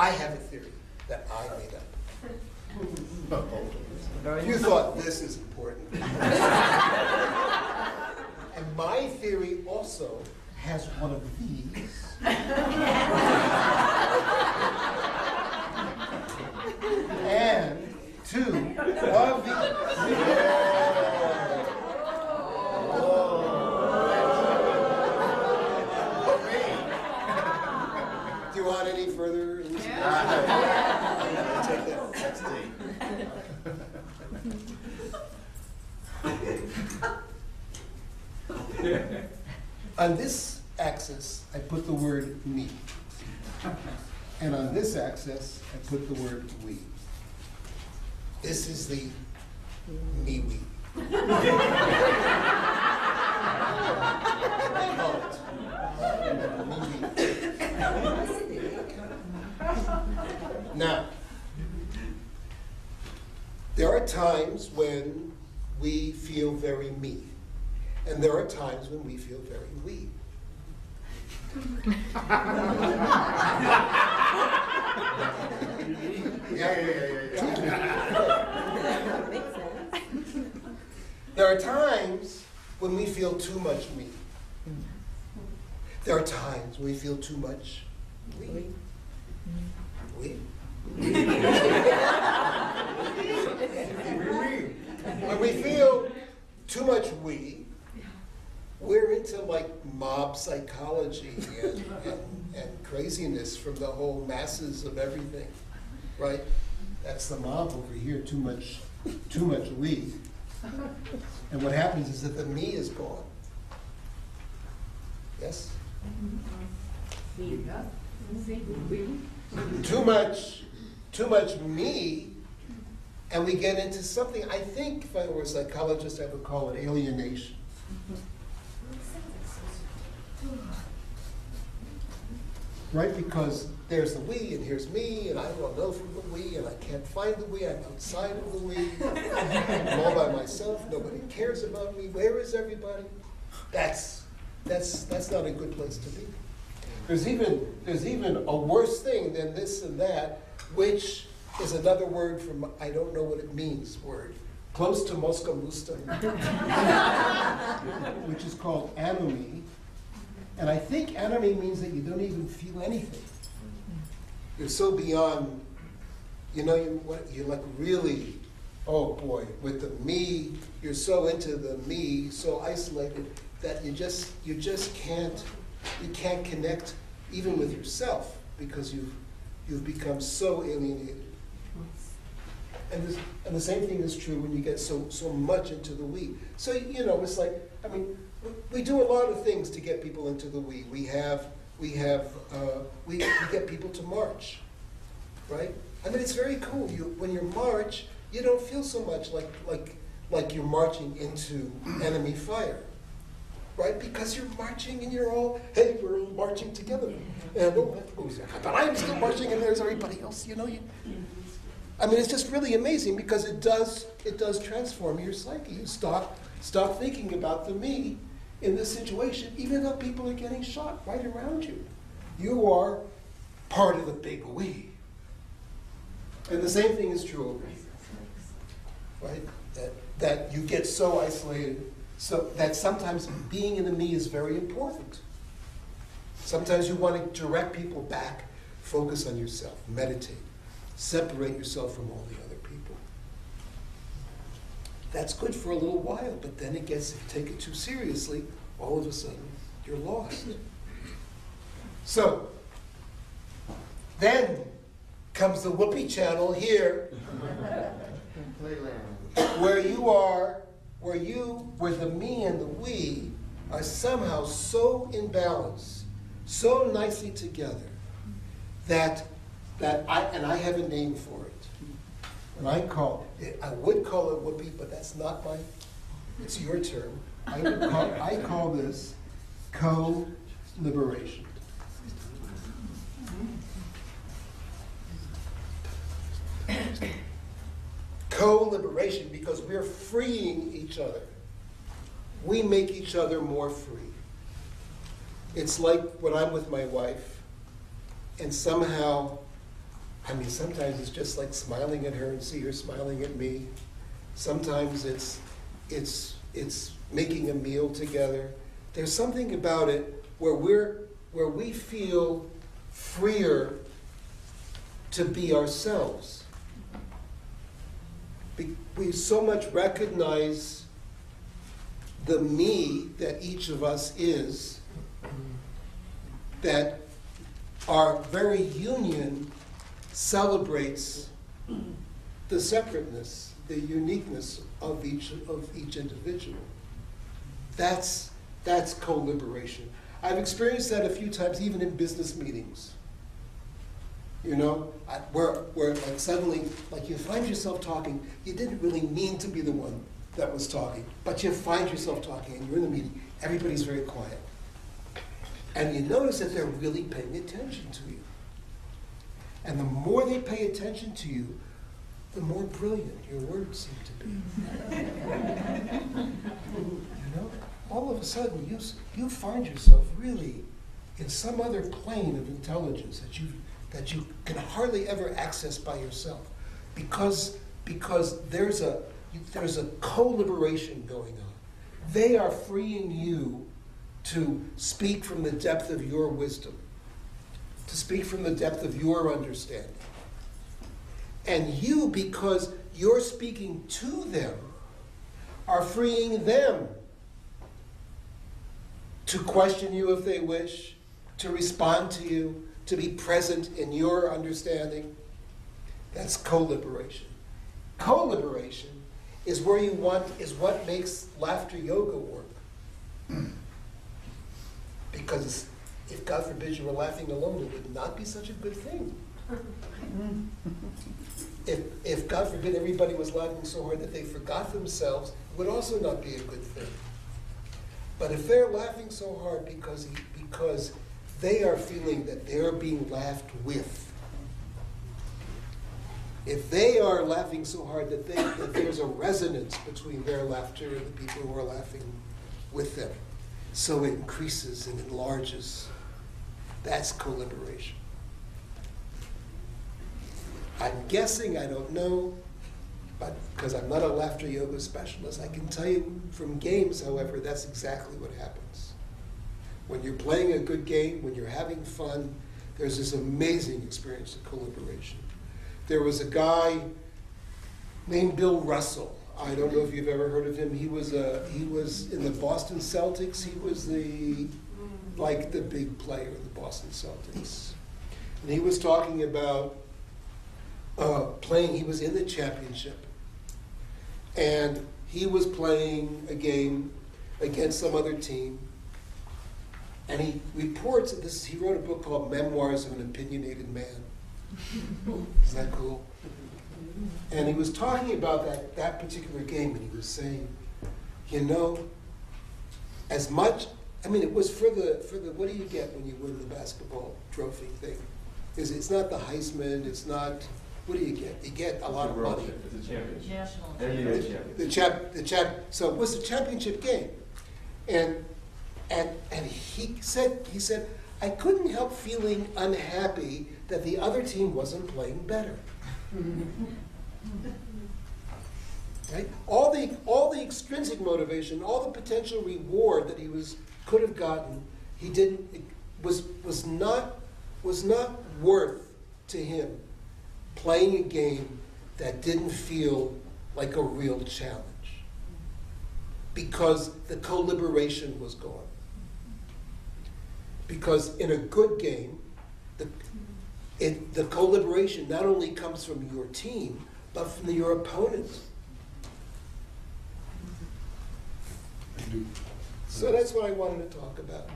I have a theory that I made up. You thought this is important. And my theory also has one of these. And two of these. Do you want any further information? Yeah. Take that. That's On this axis, I put the word me. And on this axis, I put the word we. This is the me-we. Now, there are times when we feel very me, and there are times when we feel very we. There are times when we feel too much me. There are times when we feel too much we. We? When we feel too much we're into like mob psychology and craziness from the whole masses of everything, right? That's the mob over here, too much we. And what happens is that the me is gone. Yes? Too much me, and we get into something, I think if I were a psychologist, I would call it alienation. Right? Because there's the we, and here's me, and I don't know from the we, and I can't find the we, I'm outside of the we. I'm all by myself, nobody cares about me, where is everybody? That's not a good place to be. There's even a worse thing than this and that, which is another word from, I don't know what it means, word, close to Mosca Musta, which is called anomie. And I think anomie means that you don't even feel anything. You're so beyond, you're like really, oh boy, with the me, you're so into the me, so isolated, that you just can't connect even with yourself because you've become so alienated. And the same thing is true when you get so much into the we. So it's like, I mean, we do a lot of things to get people into the we. We get people to march, right? I mean, it's very cool. When you march, you don't feel so much like you're marching into enemy fire. Right? Because you're marching and you're all, hey, we're all marching together. And but I'm still marching and there's everybody else, I mean, it's just really amazing because it does transform your psyche. You stop thinking about the me in this situation, even though people are getting shot right around you. You are part of the big we. And the same thing is true over here. Right? That you get so isolated. So that sometimes being in the me is very important. Sometimes you want to direct people back, focus on yourself, meditate, separate yourself from all the other people. That's good for a little while, but then it gets, if you take it too seriously, all of a sudden you're lost. So, then comes the whoopee channel here, where the me and the we are somehow so in balance, so nicely together, that I have a name for it. And I would call it whoopee, but that's not it's your term. I call this Coliberation. Co-liberation, because we're freeing each other. We make each other more free. It's like when I'm with my wife, and somehow I mean, sometimes it's just like smiling at her and see her smiling at me. Sometimes it's making a meal together. There's something about it where we feel freer to be ourselves. We so much recognize the me that each of us is, that our very union celebrates the separateness, the uniqueness of each individual. That's co-liberation. I've experienced that a few times, even in business meetings. You know, where like suddenly, like you find yourself talking, you didn't really mean to be the one that was talking, but you find yourself talking and you're in the meeting, everybody's very quiet. And you notice that they're really paying attention to you. And the more they pay attention to you, the more brilliant your words seem to be. You know, all of a sudden you find yourself really in some other plane of intelligence that you can hardly ever access by yourself, because there's a co-liberation going on. They are freeing you to speak from the depth of your wisdom, to speak from the depth of your understanding. And you, because you're speaking to them, are freeing them to question you if they wish, to respond to you, to be present in your understanding. That's co-liberation. Co-liberation is where you want, is what makes laughter yoga work. Because if, God forbid, you were laughing alone, it would not be such a good thing. If God forbid, everybody was laughing so hard that they forgot themselves, it would also not be a good thing. But if they're laughing so hard because they are feeling that they're being laughed with, if they are laughing so hard that there's a resonance between their laughter and the people who are laughing with them, so it increases and enlarges, that's co-liberation. I'm guessing, I don't know, but because I'm not a laughter yoga specialist, I can tell you from games, however, that's exactly what happens. When you're playing a good game, when you're having fun, there's this amazing experience of co-liberation. There was a guy named Bill Russell. I don't know if you've ever heard of him. He was in the Boston Celtics. He was the big player in the Boston Celtics. And he was talking about playing. He was in the championship, and he was playing a game against some other team. And he reports this. He wrote a book called Memoirs of an Opinionated Man. Isn't that cool? And he was talking about that particular game, and he was saying, you know, as much, I mean, it was for the what do you get when you win the basketball trophy thing? It's not the Heisman, it's not, what do you get? You get a lot of money. It's a championship. So it was the championship game. And he said, I couldn't help feeling unhappy that the other team wasn't playing better. Right? All the extrinsic motivation, all the potential reward that he could have gotten, he didn't. It was not worth to him playing a game that didn't feel like a real challenge, because the co-liberation was gone. Because in a good game, the co-liberation not only comes from your team, but from your opponent. So that's what I wanted to talk about.